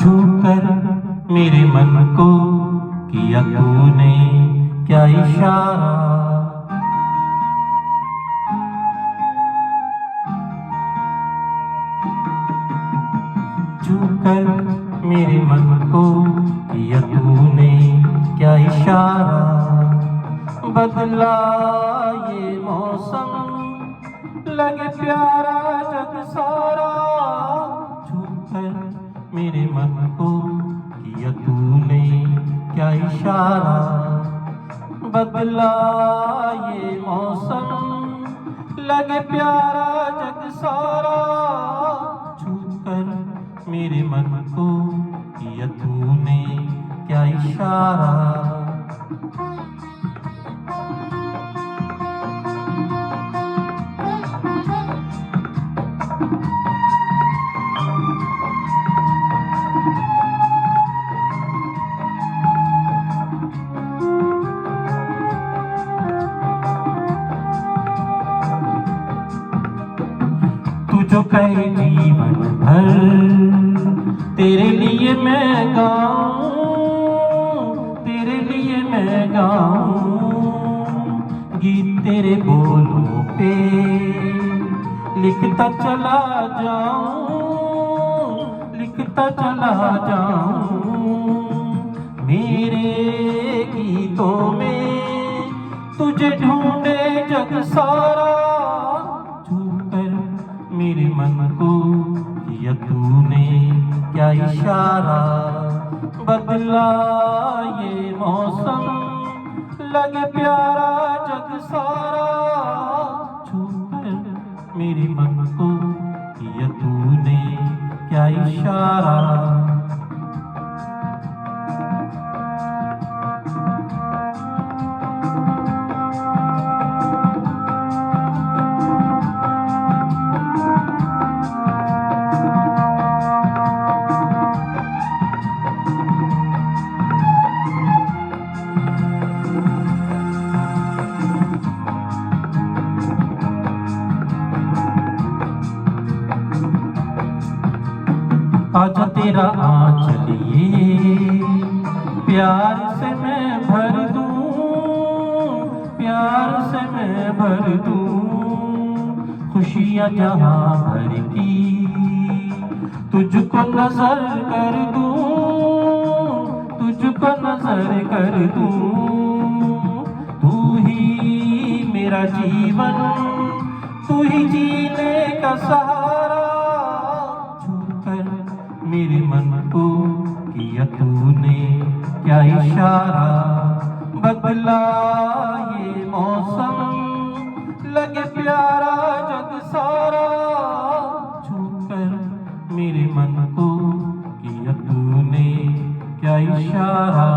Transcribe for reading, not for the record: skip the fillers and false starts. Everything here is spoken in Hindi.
छूकर मेरे मन को किया तूने क्या इशारा, छूकर मेरे मन को किया तूने क्या इशारा। बदला ये मौसम लगे प्यारा जग सारा, छूकर मेरे मन को किया तूने क्या इशारा। बदला ये मौसम लगे प्यारा जग सारा, छूकर मेरे मन को किया तूने क्या इशारा। जो कहे जीवन भर तेरे लिए मैं गाऊं, तेरे लिए मैं गाऊं, गीत तेरे बोलों पे लिखता चला जाऊं, लिखता चला जाऊं। मेरे गीतों में तुझे ढूंढे जग सारा, मेरे मन को किया तूने क्या इशारा। बदला ये मौसम लगे प्यारा जग सारा, छूकर मेरे मन को किया तूने क्या इशारा। आजा तेरा आंचल ये प्यार से मैं भर दूं, प्यार से मैं भर दूं। खुशियाँ जहाँ भर की तुझको नजर कर दूं, तुझको नजर कर दूं। तू ही मेरा जीवन, तू ही जीने का सहारा, मेरे मन को किया तूने क्या इशारा। बदला ये मौसम लगे प्यारा जग सारा, छूकर मेरे मन को किया तूने क्या इशारा।